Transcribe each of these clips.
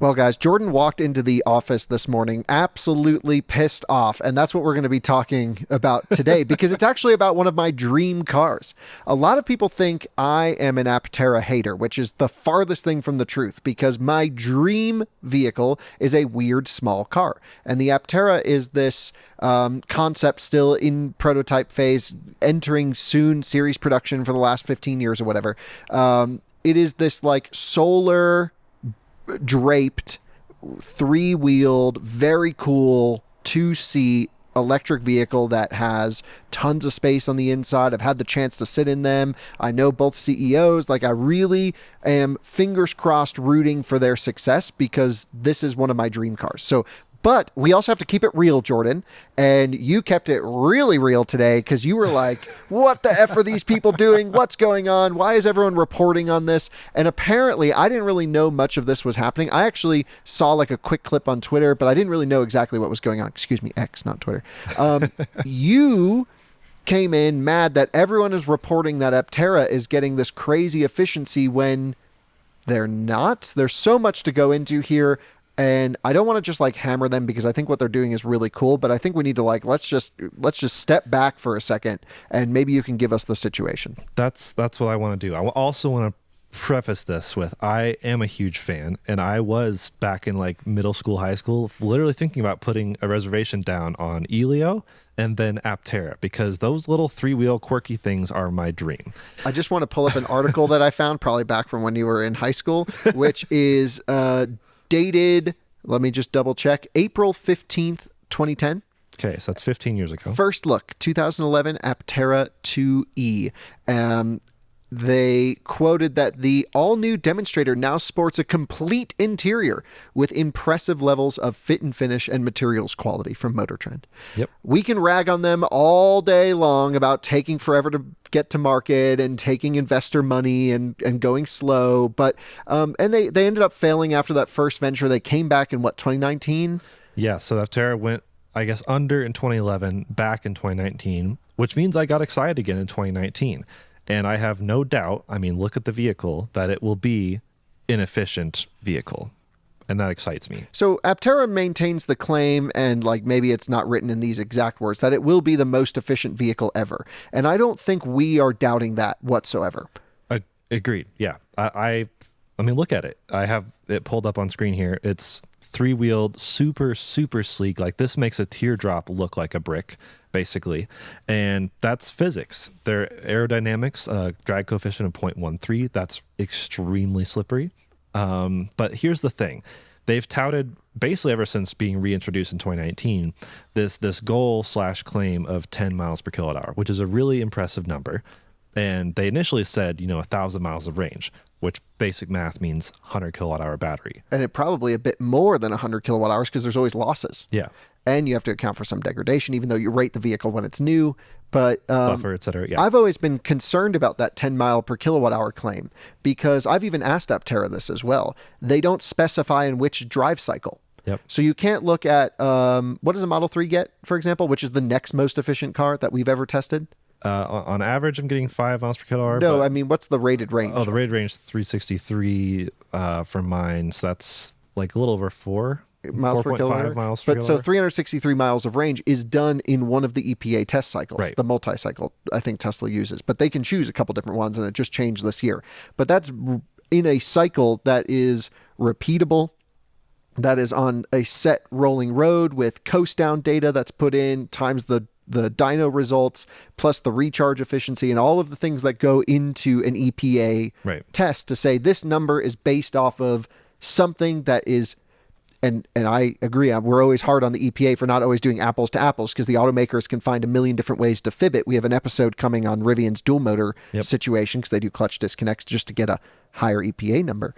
Well, guys, Jordan walked into the office this morning absolutely pissed off, and that's what we're going to be talking about today because it's actually about one of my dream cars. A lot of people think I am an Aptera hater, which is the farthest thing from the truth because my dream vehicle is a weird small car, and the Aptera is this concept still in prototype phase, entering soon series production for the last 15 years or whatever. It is this like solar draped, three-wheeled, very cool, two-seat electric vehicle that has tons of space on the inside. I've had the chance to sit in them. I know both CEOs. Like, I really am fingers crossed rooting for their success because this is one of my dream cars. But we also have to keep it real, Jordan. And you kept it really real today because you were like, what the F are these people doing? What's going on? Why is everyone reporting on this? And apparently, I didn't really know much of this was happening. I actually saw like a quick clip on Twitter, but I didn't really know exactly what was going on. Excuse me, X, not Twitter. You came in mad that everyone is reporting that Aptera is getting this crazy efficiency when they're not. There's so much to go into here. And I don't want to just like hammer them because I think what they're doing is really cool, but I think we need to like let's just step back for a second and maybe you can give us the situation. That's what I want to do. I also want to preface this with I am a huge fan, and I was back in like middle school, high school, literally thinking about putting a reservation down on Elio and then Aptera because those little three-wheel quirky things are my dream. I just want to pull up an article that I found probably back from when you were in high school, which is dated, let me just double check, April 15th, 2010. Okay, so that's 15 years ago. First look, 2011 Aptera 2E. They quoted that the all-new demonstrator now sports a complete interior with impressive levels of fit and finish and materials quality from Motor Trend. Yep. We can rag on them all day long about taking forever to get to market and taking investor money and going slow, but and they ended up failing after that first venture. They came back in 2019? Yeah, so Aptera went, I guess, under in 2011, back in 2019, which means I got excited again in 2019. And I have no doubt, I mean, look at the vehicle, that it will be an efficient vehicle. And that excites me. So Aptera maintains the claim, and like maybe it's not written in these exact words, that it will be the most efficient vehicle ever. And I don't think we are doubting that whatsoever. Agreed. Yeah. I mean, look at it. I have it pulled up on screen here. It's three-wheeled, super, super sleek. Like this makes a teardrop look like a brick, basically. And that's physics. Their aerodynamics, drag coefficient of 0.13. That's extremely slippery. But here's the thing. They've touted basically ever since being reintroduced in 2019, this goal / claim of 10 miles per kilowatt hour, which is a really impressive number. And they initially said, 1,000 miles of range, which basic math means 100 kilowatt hour battery. And it probably a bit more than 100 kilowatt hours because there's always losses. Yeah. And you have to account for some degradation, even though you rate the vehicle when it's new. But buffer, et cetera. Yeah. I've always been concerned about that 10 mile per kilowatt hour claim because I've even asked Aptera this as well. They don't specify in which drive cycle. Yep. So you can't look at what does a Model 3 get, for example, which is the next most efficient car that we've ever tested? On average, I'm getting 5 miles per kilowatt hour. No, I mean, what's the rated range? Oh, the rated range is 363 for mine. So that's like a little over 4 miles per kilowatt. Miles per but kilowatt. So 363 miles of range is done in one of the EPA test cycles, right. The multi-cycle I think Tesla uses. But they can choose a couple different ones, and it just changed this year. But that's in a cycle that is repeatable. That is on a set rolling road with coast down data that's put in times the dyno results plus the recharge efficiency and all of the things that go into an EPA test to say this number is based off of something that is, and I agree, we're always hard on the EPA for not always doing apples to apples because the automakers can find a million different ways to fib it. We have an episode coming on Rivian's dual motor situation because they do clutch disconnects just to get a higher EPA number.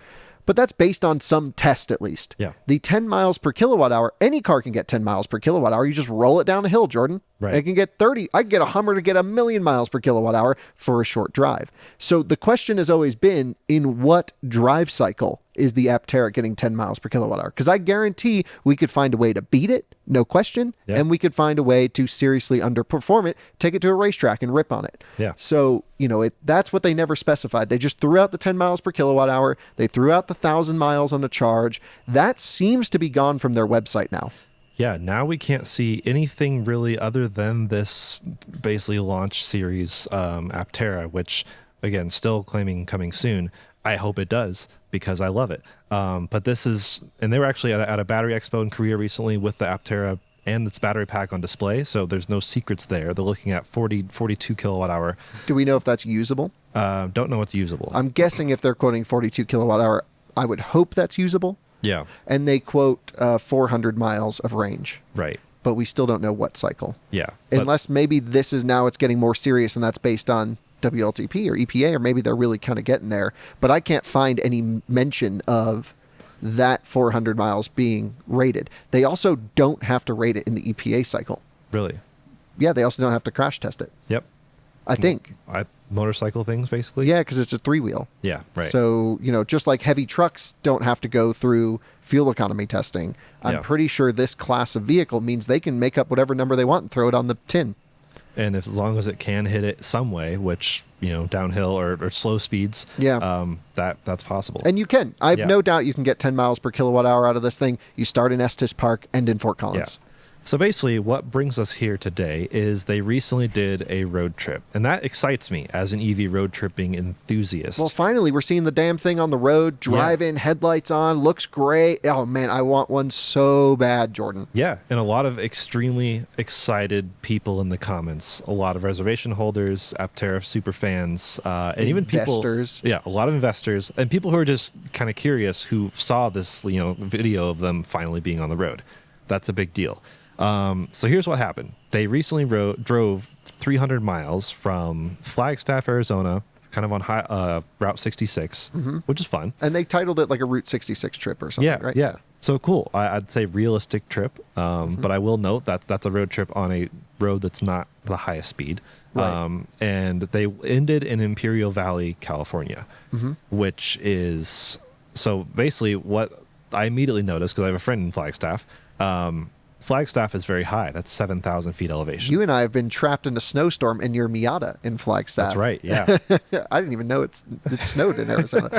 But that's based on some test at least. Yeah. The 10 miles per kilowatt hour, any car can get 10 miles per kilowatt hour. You just roll it down a hill, Jordan. Right. I can get 30. I can get a Hummer to get 1,000,000 miles per kilowatt hour for a short drive. So the question has always been, in what drive cycle is the Aptera getting 10 miles per kilowatt hour? Because I guarantee we could find a way to beat it, no question, Yeah. and we could find a way to seriously underperform it, take it to a racetrack and rip on it. Yeah. So, that's what they never specified. They just threw out the 10 miles per kilowatt hour. They threw out the 1,000 miles on a charge. That seems to be gone from their website now. Yeah, now we can't see anything really other than this basically launch series Aptera, which, again, still claiming coming soon. I hope it does because I love it. But this is, and they were actually at a battery expo in Korea recently with the Aptera and its battery pack on display, so there's no secrets there. They're looking at 42 kilowatt hour. Do we know if that's usable? Don't know what's usable. I'm guessing if they're quoting 42 kilowatt hour, I would hope that's usable. Yeah. And they quote 400 miles of range. Right. But we still don't know what cycle. Yeah. Unless maybe this is now it's getting more serious and that's based on WLTP or EPA, or maybe they're really kind of getting there. But I can't find any mention of that 400 miles being rated. They also don't have to rate it in the EPA cycle. Really? Yeah, they also don't have to crash test it. Yep. I think. Motorcycle things, basically? Yeah, because it's a 3-wheel. Yeah, right. So, just like heavy trucks don't have to go through fuel economy testing, I'm pretty sure this class of vehicle means they can make up whatever number they want and throw it on the tin. And as long as it can hit it some way, which, downhill or slow speeds, that's possible. And you can. I have no doubt you can get 10 miles per kilowatt hour out of this thing. You start in Estes Park, end in Fort Collins. Yeah. So basically, what brings us here today is they recently did a road trip. And that excites me as an EV road tripping enthusiast. Well, finally, we're seeing the damn thing on the road, drive-in, headlights on, looks great. Oh, man, I want one so bad, Jordan. Yeah, and a lot of extremely excited people in the comments. A lot of reservation holders, Aptera super fans, and even people... Investors. Yeah, a lot of investors. And people who are just kind of curious who saw this, video of them finally being on the road. That's a big deal. So here's what happened. They recently drove 300 miles from Flagstaff, Arizona, kind of on Route 66, which is fun. And they titled it like a Route 66 trip or something, right? Yeah. So cool. I'd say realistic trip. But I will note that that's a road trip on a road that's not the highest speed. Right. And they ended in Imperial Valley, California, which is, so basically what I immediately noticed, because I have a friend in Flagstaff, Flagstaff is very high. That's 7,000 feet elevation. You and I have been trapped in a snowstorm in your Miata in Flagstaff. That's right, yeah. I didn't even know it snowed in Arizona.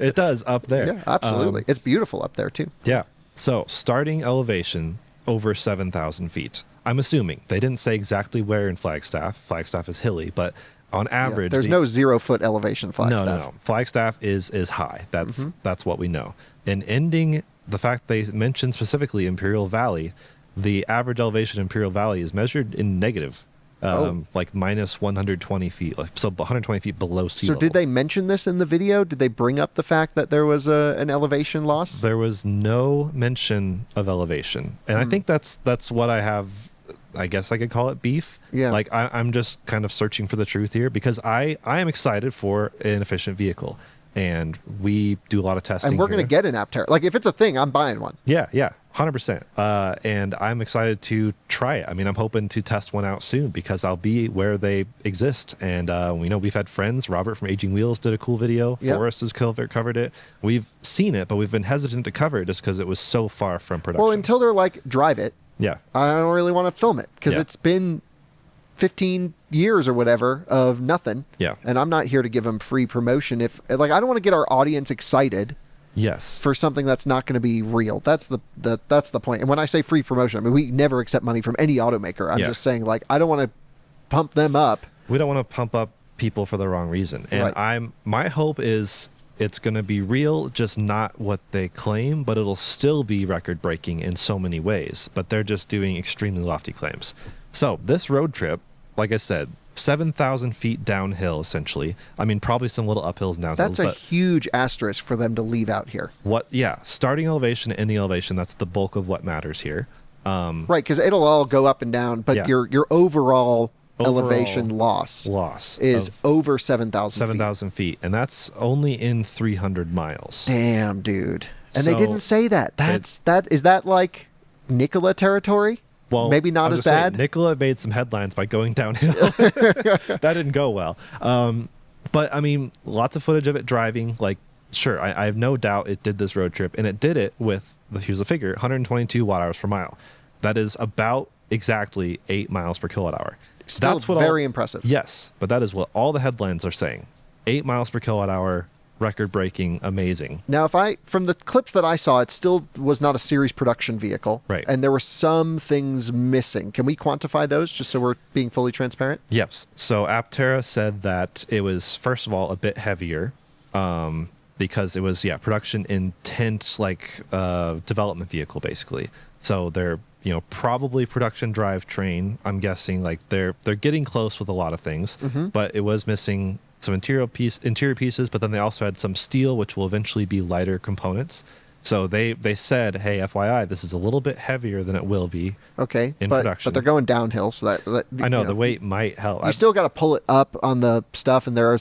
It does up there. Yeah, absolutely. It's beautiful up there, too. Yeah. So starting elevation over 7,000 feet. I'm assuming. They didn't say exactly where in Flagstaff. Flagstaff is hilly, but on average... there's no 0-foot elevation Flagstaff. No. Flagstaff is high. That's what we know. And ending... The fact they mentioned specifically Imperial Valley, the average elevation in Imperial Valley is measured in negative, like minus 120 feet, so 120 feet below sea level. So did they mention this in the video? Did they bring up the fact that there was an elevation loss? There was no mention of elevation. And I think that's what I have, I guess I could call it beef. Yeah. Like I'm just kind of searching for the truth here because I am excited for an efficient vehicle. And we do a lot of testing. And we're going to get an Aptera. Like, if it's a thing, I'm buying one. Yeah, 100%. And I'm excited to try it. I mean, I'm hoping to test one out soon because I'll be where they exist. And we know we've had friends. Robert from Aging Wheels did a cool video. Yep. Forrest has covered it. We've seen it, but we've been hesitant to cover it just because it was so far from production. Well, until they're like, drive it. Yeah. I don't really want to film it because it's been 15 years or whatever of nothing. Yeah. And I'm not here to give them free promotion. I don't want to get our audience excited. Yes. For something that's not going to be real. That's the point. And when I say free promotion, I mean, we never accept money from any automaker. I'm just saying, like, I don't want to pump them up. We don't want to pump up people for the wrong reason. And my hope is it's going to be real, just not what they claim, but it'll still be record breaking in so many ways. But they're just doing extremely lofty claims. So this road trip, like I said, 7,000 feet downhill, essentially. I mean, probably some little uphills and downhills. That's a huge asterisk for them to leave out here. Starting elevation and ending elevation, that's the bulk of what matters here. Right, because it'll all go up and down, but your overall elevation loss is over 7,000 feet. 7,000 feet, and that's only in 300 miles. Damn, dude. And they didn't say that. Is that like Nikola territory? Well, maybe not as bad. Nikola made some headlines by going downhill. That didn't go well. But I mean, lots of footage of it driving. Like sure, I have no doubt it did this road trip, and it did it with, here's the figure, 122 watt hours per mile. That is about exactly 8 miles per kilowatt hour. Still That's what very impressive. Yes, but that is what all the headlines are saying. 8 miles per kilowatt hour, record breaking, amazing. Now, from the clips that I saw, it still was not a series production vehicle. Right. And there were some things missing. Can we quantify those just so we're being fully transparent? Yes. So Aptera said that it was, first of all, a bit heavier, because it was, production intent, like development vehicle, basically. So they're, probably production drivetrain. I'm guessing like they're getting close with a lot of things, but it was missing some interior pieces, but then they also had some steel, which will eventually be lighter components. So they said, hey, FYI, this is a little bit heavier than it will be. Okay, in but production. But they're going downhill, so that I know the weight might help. You still got to pull it up on the stuff, and there are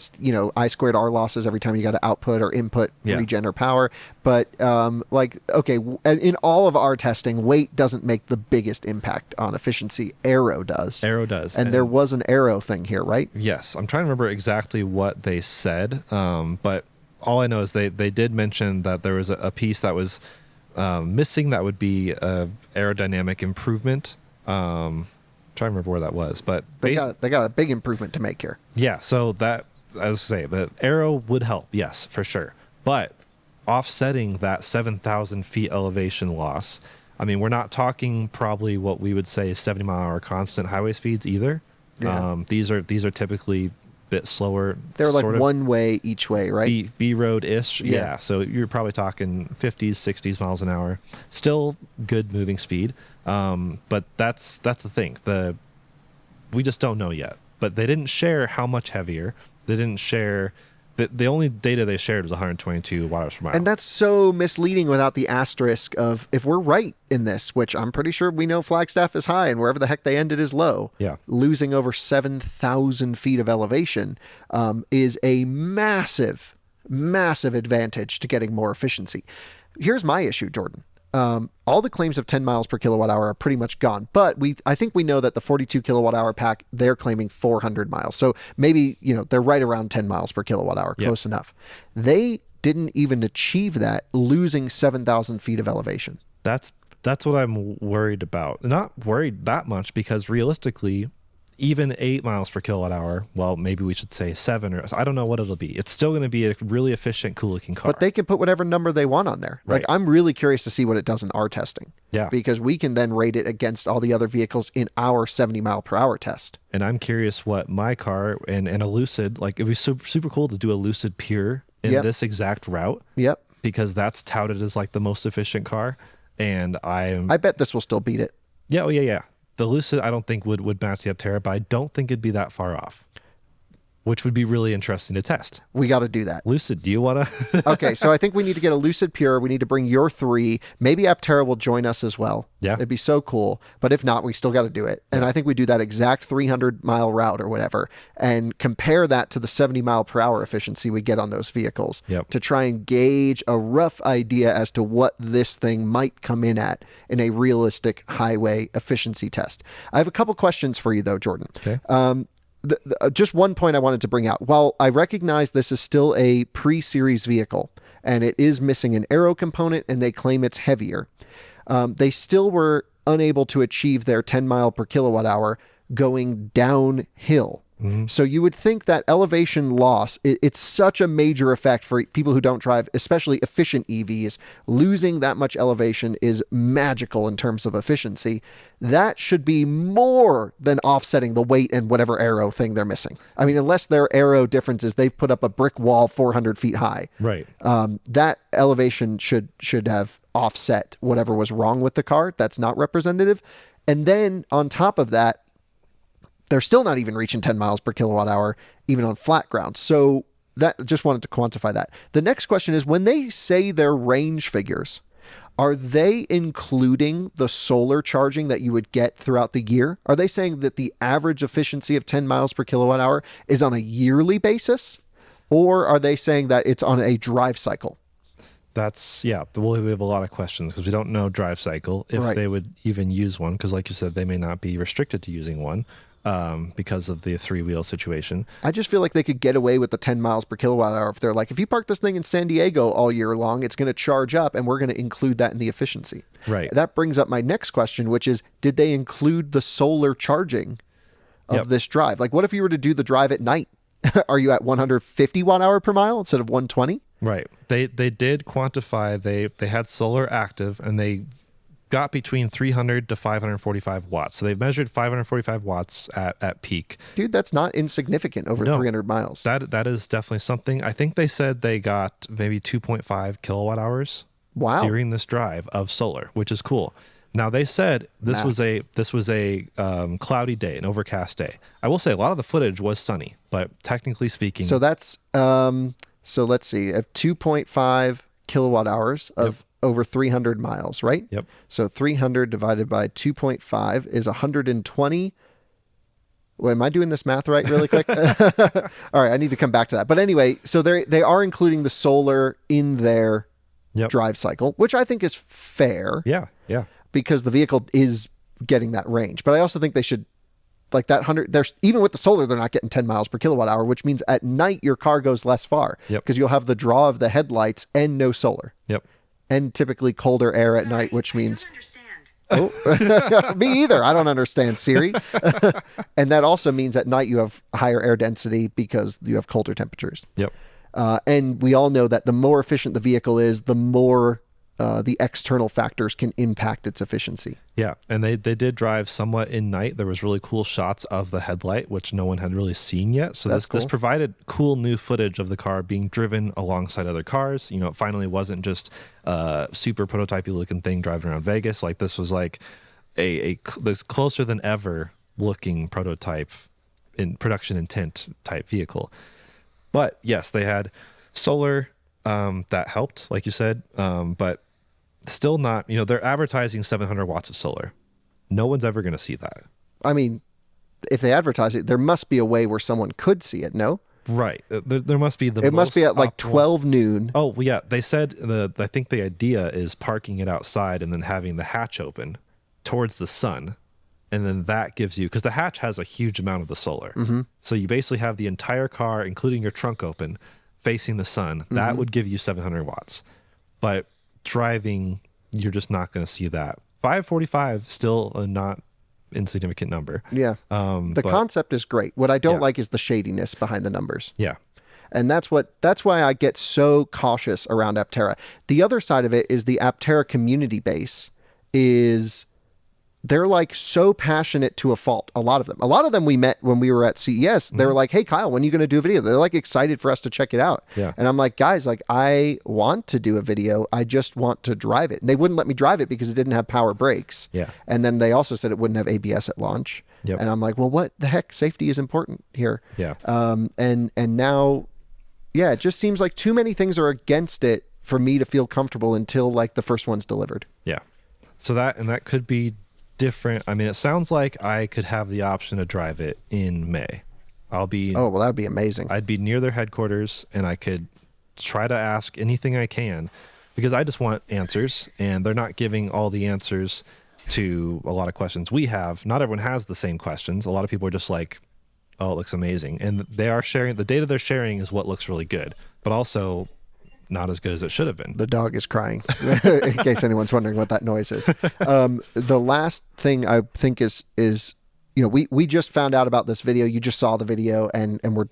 I squared R losses every time you got to output or input regen or power. But in all of our testing, weight doesn't make the biggest impact on efficiency. Aero does. Aero does, and there was an aero thing here, right? Yes, I'm trying to remember exactly what they said, but all I know is they did mention that there was a piece that was missing that would be aerodynamic improvement. Trying to remember where that was, but they got a big improvement to make here. Yeah, so that, as I say, the aero would help, yes, for sure. But offsetting that 7,000 feet elevation loss, I mean, we're not talking probably what we would say 70-mile-an-hour constant highway speeds either. Yeah. These are typically bit slower. They're like one way each way, right? B road-ish. Yeah. So you're probably talking 50s, 60s miles an hour. Still good moving speed. But that's the thing. We just don't know yet. But they didn't share how much heavier. They didn't share. The only data they shared was 122 watt hours per mile. And that's so misleading without the asterisk of, if we're right in this, which I'm pretty sure we know Flagstaff is high and wherever the heck they ended is low. Yeah. Losing over 7,000 feet of elevation is a massive, massive advantage to getting more efficiency. Here's my issue, Jordan. All the claims of 10 miles per kilowatt hour are pretty much gone, but I think we know that the 42 kilowatt hour pack, they're claiming 400 miles. So maybe, they're right around 10 miles per kilowatt hour, close enough. They didn't even achieve that, losing 7,000 feet of elevation. That's what I'm worried about. Not worried that much, because realistically, even 8 miles per kilowatt hour, well, maybe we should say 7, or I don't know what it'll be. It's still going to be a really efficient, cool looking car. But they can put whatever number they want on there. Right. Like, I'm really curious to see what it does in our testing. Yeah. Because we can then rate it against all the other vehicles in our 70 mile per hour test. And I'm curious what my car and a Lucid, like, it'd be super cool to do a Lucid Pure in this exact route. Yep. Because that's touted as like the most efficient car. And I bet this will still beat it. Yeah. Oh, yeah. The Lucid, I don't think would match the Aptera, but I don't think it'd be that far off, which would be really interesting to test. We got to do that. Lucid, do you want to? Okay, so I think we need to get a Lucid Pure. We need to bring your 3. Maybe Aptera will join us as well. Yeah. It'd be so cool. But if not, we still got to do it. And I think we do that exact 300-mile route or whatever and compare that to the 70 mile per hour efficiency we get on those vehicles to try and gauge a rough idea as to what this thing might come in at in a realistic highway efficiency test. I have a couple questions for you, though, Jordan. Okay. Just one point I wanted to bring out. While I recognize this is still a pre-series vehicle and it is missing an aero component and they claim it's heavier, they still were unable to achieve their 10 mile per kilowatt hour going downhill. So you would think that elevation loss, it's such a major effect for people who don't drive, especially efficient EVs. Losing that much elevation is magical in terms of efficiency. That should be more than offsetting the weight and whatever aero thing they're missing. I mean, unless their aero difference is they've put up a brick wall 400 feet high. Right. That elevation should have offset whatever was wrong with the car. That's not representative. And then on top of that, they're still not even reaching 10 miles per kilowatt hour, even on flat ground. So that, just wanted to quantify that. The next question is, when they say their range figures, are they including the solar charging that you would get throughout the year? Are they saying that the average efficiency of 10 miles per kilowatt hour is on a yearly basis? Or are they saying that it's on a drive cycle? That's, we have a lot of questions because we don't know drive cycle, if they would even use one, because like you said, they may not be restricted to using one. because of the three-wheel situation. I just feel like they could get away with the 10 miles per kilowatt hour if they're like, if you park this thing in San Diego all year long, it's going to charge up, and we're going to include that in the efficiency. Right. That brings up my next question, which is, did they include the solar charging of this drive? Like, what if you were to do the drive at night? Are you at 150 watt hour per mile instead of 120? Right. They did quantify, they had solar active, and they got between 300 to 545 watts. So they've measured 545 watts at peak. Dude, that's not insignificant over 300 miles. That is definitely something. I think they said they got maybe 2.5 kilowatt hours during this drive of solar, which is cool. Now they said this was a cloudy day, an overcast day. I will say a lot of the footage was sunny, but technically speaking, so that's so let's see, 2.5 kilowatt hours of over 300 miles, right? Yep. So 300 divided by 2.5 is 120. Wait, am I doing this math right really quick? All right, I need to come back to that. But anyway, so they are including the solar in their drive cycle, which I think is fair. Yeah. Because the vehicle is getting that range. But I also think they should, like that 100, there's even with the solar, they're not getting 10 miles per kilowatt hour, which means at night your car goes less far. Yep. Because you'll have the draw of the headlights and no solar. Yep. And typically colder air at night, which means... Oh, me either. I don't understand, Siri. And that also means at night you have higher air density because you have colder temperatures. Yep. And we all know that the more efficient the vehicle is, the more the external factors can impact its efficiency. Yeah, and they did drive somewhat in night. There was really cool shots of the headlight, which no one had really seen yet. So this provided cool new footage of the car being driven alongside other cars. You know, it finally wasn't just a super prototypey looking thing driving around Vegas. Like this was like this closer than ever looking prototype in production intent type vehicle. But yes, they had solar that helped, like you said, but still not, you know, they're advertising 700 watts of solar. No one's ever going to see that. I mean, if they advertise it, there must be a way where someone could see it, no? Right. There must be It must be at like 12 noon. Oh, well, yeah. They said I think the idea is parking it outside and then having the hatch open towards the sun. And then that gives you, because the hatch has a huge amount of the solar. Mm-hmm. So you basically have the entire car, including your trunk open, facing the sun. Mm-hmm. That would give you 700 watts. But driving, you're just not going to see that. 545, still a not insignificant number. Yeah. The concept is great. What I don't like is the shadiness behind the numbers. Yeah. And that's why I get so cautious around Aptera. The other side of it is the Aptera community base is... they're like so passionate to a fault. A lot of them we met when we were at CES. They were like, hey, Kyle, when are you going to do a video? They're like excited for us to check it out. Yeah. And I'm like, guys, like I want to do a video. I just want to drive it. And they wouldn't let me drive it because it didn't have power brakes. Yeah. And then they also said it wouldn't have ABS at launch. Yep. And I'm like, well, what the heck? Safety is important here. Yeah. And now, yeah, it just seems like too many things are against it for me to feel comfortable until like the first one's delivered. Yeah. So that could be different. I mean, it sounds like I could have the option to drive it in May. Oh, well, that'd be amazing. I'd be near their headquarters and I could try to ask anything I can because I just want answers, and they're not giving all the answers to a lot of questions we have. Not everyone has the same questions. A lot of people are just like, oh, it looks amazing. And they are sharing, the data they're sharing is what looks really good, but also not as good as it should have been. The dog is crying, in case anyone's wondering what that noise is. The last thing I think is, you know, we just found out about this video. You just saw the video, and we're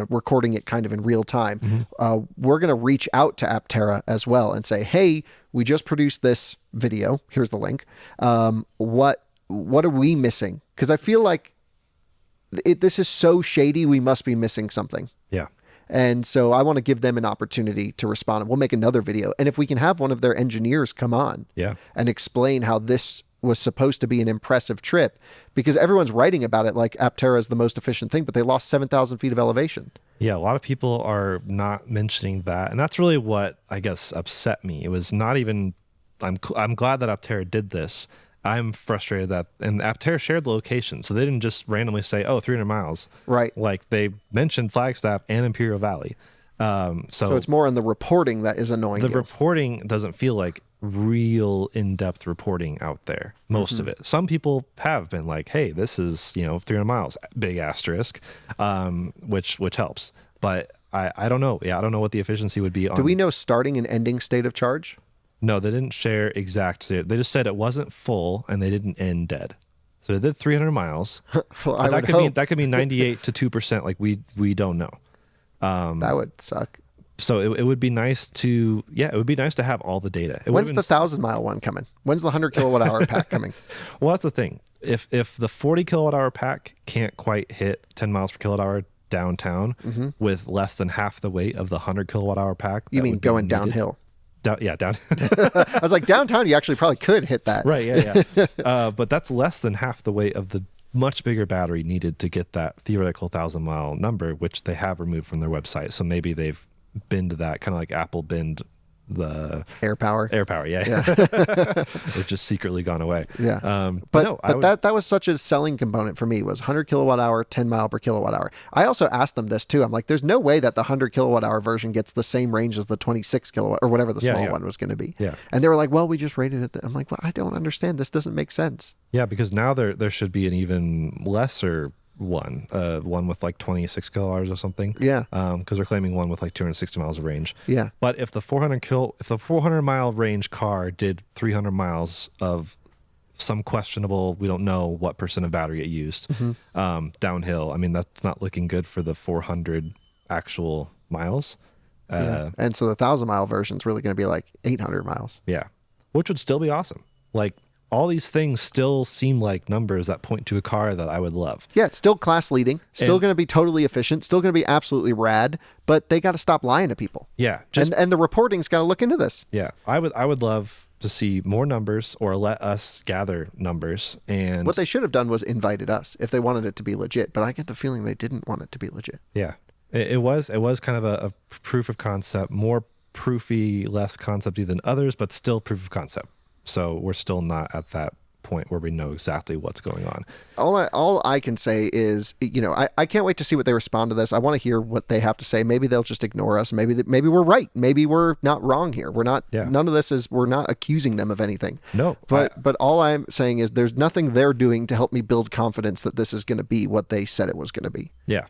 recording it kind of in real time. Mm-hmm. We're going to reach out to Aptera as well and say, hey, we just produced this video. Here's the link. What are we missing? Because I feel like this is so shady. We must be missing something. Yeah. And so I want to give them an opportunity to respond. We'll make another video. And if we can have one of their engineers come on and explain how this was supposed to be an impressive trip, because everyone's writing about it like Aptera is the most efficient thing, but they lost 7,000 feet of elevation. Yeah, a lot of people are not mentioning that. And that's really what, I guess, upset me. It was not even, I'm glad that Aptera did this. I'm frustrated that, and Aptera shared the location, so they didn't just randomly say, oh, 300 miles. Right. Like, they mentioned Flagstaff and Imperial Valley. So it's more on the reporting that is annoying. The reporting doesn't feel like real in-depth reporting out there, most of it. Some people have been like, hey, this is 300 miles, big asterisk, which helps, but I don't know. I don't know what the efficiency would be on. Do we know starting and ending state of charge? No, they didn't share exact. They just said it wasn't full and they didn't end dead. So they did 300 miles. Well, that could be 98 to 2%. Like we don't know. That would suck. So it would be nice to have all the data. When's the 1,000-mile one coming? When's the 100 kilowatt hour pack coming? Well, that's the thing. If the 40 kilowatt hour pack can't quite hit 10 miles per kilowatt hour downtown with less than half the weight of the 100 kilowatt hour pack, You mean going downhill? Down. I was like, downtown, you actually probably could hit that. Right, yeah. But that's less than half the weight of the much bigger battery needed to get that theoretical 1,000-mile number, which they have removed from their website. So maybe they've binned that, kind of like Apple binned the Air power. Yeah. It's just secretly gone away. Yeah. But no, that was such a selling component for me, was 100 kilowatt hour, 10 mile per kilowatt hour. I also asked them this too. I'm like, there's no way that the 100 kilowatt hour version gets the same range as the 26 kilowatt or whatever the small one was going to be. Yeah. And they were like, well, we just rated it. I'm like, well, I don't understand. This doesn't make sense. Yeah, because now there should be an even lesser one with like 26 kilowatt or something. Yeah. Because they're claiming one with like 260 miles of range. Yeah. But if the 400 mile range car did 300 miles of some questionable, we don't know what percent of battery it used, downhill, I mean, that's not looking good for the 400 actual miles. And so the 1,000-mile version is really going to be like 800 miles. Yeah. Which would still be awesome. Like, all these things still seem like numbers that point to a car that I would love. Yeah, it's still class leading, still going to be totally efficient, still going to be absolutely rad, but they got to stop lying to people. Yeah. And the reporting's got to look into this. Yeah. I would love to see more numbers, or let us gather numbers. And what they should have done was invited us if they wanted it to be legit, but I get the feeling they didn't want it to be legit. Yeah. It was kind of a proof of concept, more proofy, less concepty than others, but still proof of concept. So we're still not at that point where we know exactly what's going on. All I can say is, I can't wait to see what they respond to this. I want to hear what they have to say. Maybe they'll just ignore us. Maybe we're right. Maybe we're not wrong here. We're not. Yeah. None of this is. We're not accusing them of anything. No. But all I'm saying is, there's nothing they're doing to help me build confidence that this is going to be what they said it was going to be. Yeah.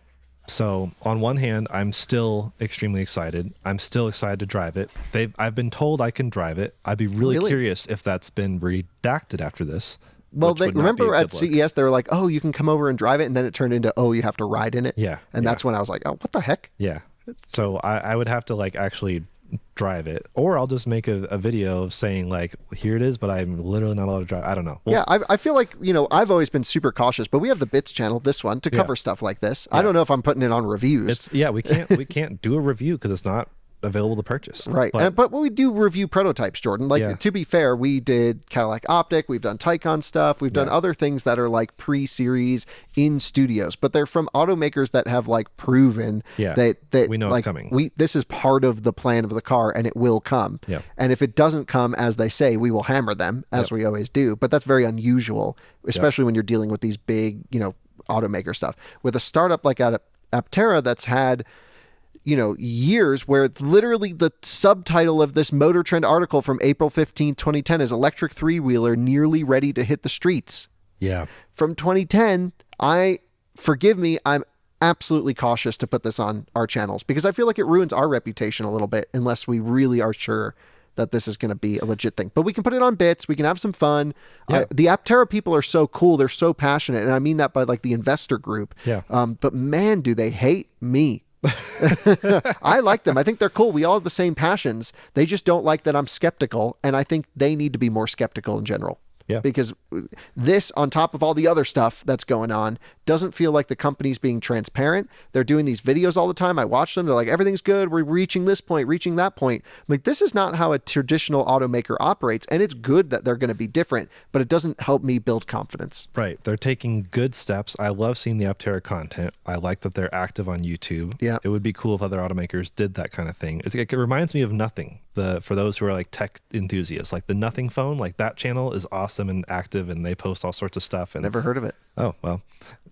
So on one hand, I'm still extremely excited. I'm still excited to drive it. I've been told I can drive it. I'd be really curious if that's been redacted after this. Well, they remember at CES, they were like, oh, you can come over and drive it. And then it turned into, oh, you have to ride in it. Yeah. And that's when I was like, oh, what the heck? Yeah. So I would have to like actually drive it, or I'll just make a video of saying like, here it is, but I'm literally not allowed to drive. I don't know. Yeah, I feel like, I've always been super cautious, but we have the Bits channel, this one, to cover stuff like this. I don't know if I'm putting it on reviews. We can't do a review because it's not available to purchase. Right. But we do review prototypes, Jordan. Like, to be fair, we did Cadillac Optic, we've done Taycan stuff, we've done other things that are like pre-series in studios, but they're from automakers that have like proven that we know like, it's coming. This is part of the plan of the car and it will come. Yeah. And if it doesn't come as they say, we will hammer them, as we always do. But that's very unusual, especially when you're dealing with these big, automaker stuff. With a startup like Aptera that's had years, where literally the subtitle of this Motor Trend article from April 15, 2010 is electric three-wheeler nearly ready to hit the streets. Yeah. From 2010, forgive me, I'm absolutely cautious to put this on our channels because I feel like it ruins our reputation a little bit unless we really are sure that this is going to be a legit thing. But we can put it on Bits. We can have some fun. Yeah. The Aptera people are so cool. They're so passionate. And I mean that by like the investor group. Yeah. But man, do they hate me. I like them. I think they're cool. We all have the same passions. They just don't like that I'm skeptical. And I think they need to be more skeptical in general. Yeah. Because this, on top of all the other stuff that's going on, doesn't feel like the company's being transparent. They're doing these videos all the time. I watch them. They're like, everything's good. We're reaching this point, reaching that point. I'm like, this is not how a traditional automaker operates. And it's good that they're going to be different, but it doesn't help me build confidence. Right. They're taking good steps. I love seeing the Aptera content. I like that they're active on YouTube. Yeah. It would be cool if other automakers did that kind of thing. It reminds me of Nothing. For those who are like tech enthusiasts, like the Nothing phone, like that channel is awesome. awesome and active, and they post all sorts of stuff. And Never heard of it. oh well,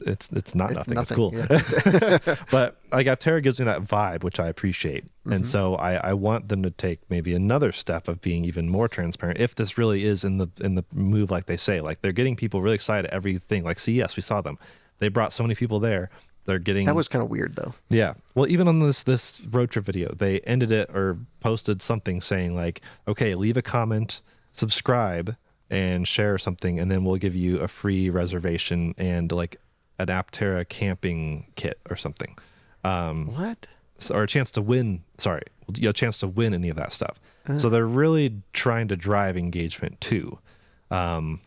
it's not It's nothing. It's nothing, cool. yeah. But like Aptera gives me that vibe, which I appreciate, and so I want them to take maybe another step of being even more transparent. If this really is in the move, like they say, like they're getting people really excited. Everything like CES, we saw them. They brought so many people there. They're getting That was kind of weird, though. yeah. Well, even on this road trip video, they ended it or posted something saying like, okay, leave a comment, subscribe, and share something, and then we'll give you a free reservation and like an Aptera camping kit or something. What? Or a chance to win. Sorry, a chance to win any of that stuff. So they're really trying to drive engagement too,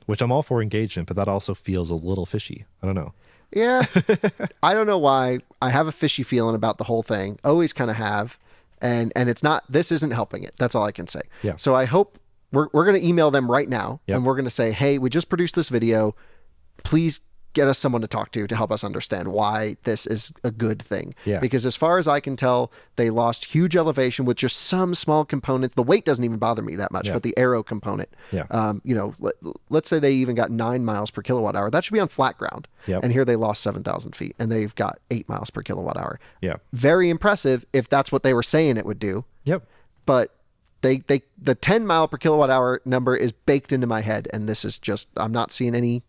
which I'm all for engagement, but that also feels a little fishy. I don't know. Yeah. I don't know why. I have a fishy feeling about the whole thing. Always kind of have. And it's not, this isn't helping it. That's all I can say. Yeah. So I hope we're going to email them right now. Yep. And we're going to say, hey, we just produced this video. Please get us someone to talk to help us understand why this is a good thing. Yeah. Because as far as I can tell, they lost huge elevation with just some small components. The weight doesn't even bother me that much, Yeah. but the aero component. Yeah. You know, let's say they even got 9 miles per kilowatt hour. That should be on flat ground. Yep. And here they lost 7,000 feet and they've got 8 miles per kilowatt hour. Yeah. Very impressive if that's what they were saying it would do. Yep. But the 10 mile per kilowatt hour number is baked into my head. And this is just, I'm not seeing any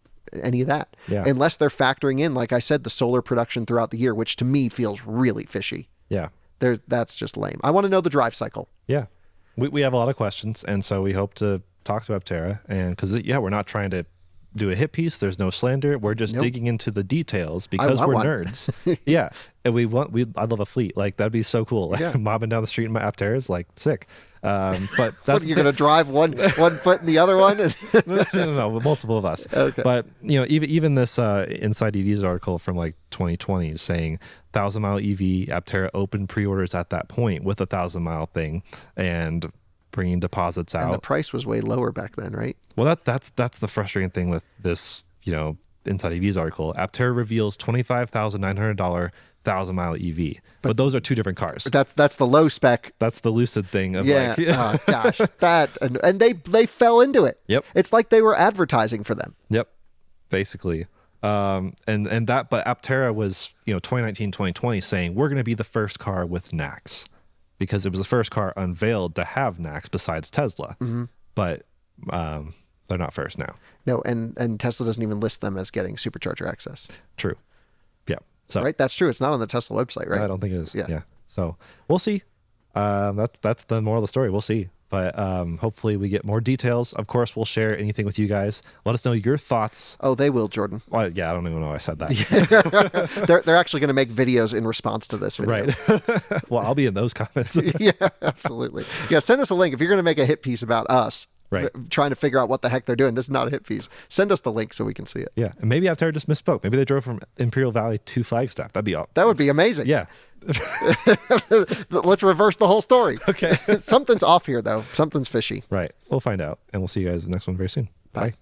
of that. Yeah. Unless they're factoring in, like I said, the solar production throughout the year, which to me feels really fishy. Yeah. That's just lame. I want to know the drive cycle. Yeah. We have a lot of questions, and so we hope to talk to Aptera, and because we're not trying to do a hit piece. There's no slander. We're just Nope. digging into the details because we're one. nerds. Yeah. And I love a fleet. Like that'd be so cool. Like Yeah. mobbing down the street in my Aptera is like sick. But What, that's you're going to drive one foot in the other one? no, multiple of us. Okay. But even this Inside EVs article from like 2020 is saying 1,000-mile EV Aptera open pre-orders at that point with a 1,000-mile thing and bringing deposits out. And the price was way lower back then, right? Well, that's the frustrating thing with this, Inside EVs article. Aptera reveals $25,900 1,000-mile EV, but those are two different cars. That's the low spec. That's the Lucid thing of Yeah. like, Oh, gosh, and they fell into it. Yep. It's like they were advertising for them. Yep, basically. But Aptera was 2019, 2020 saying we're going to be the first car with NACS because it was the first car unveiled to have NACS besides Tesla. Mm-hmm. But they're not first now. No, and Tesla doesn't even list them as getting supercharger access. True. Yeah. So Right? That's true. It's not on the Tesla website, right? I don't think it is. Yeah. Yeah. So we'll see. That's the moral of the story. We'll see. But hopefully we get more details. Of course, we'll share anything with you guys. Let us know your thoughts. Oh, they will, Jordan. Well, yeah, I don't even know why I said that. They're actually going to make videos in response to this video. Right. Well, I'll be in those comments. Yeah, absolutely. Yeah, send us a link if you're going to make a hit piece about us. Right. Trying to figure out what the heck they're doing. This is not a hit piece. Send us the link so we can see it. Yeah. And maybe Aptera just misspoke. Maybe they drove from Imperial Valley to Flagstaff. That'd be all. That would be amazing. Yeah. Let's reverse the whole story. Okay. Something's off here, though. Something's fishy. Right. We'll find out. And we'll see you guys in the next one very soon. Bye.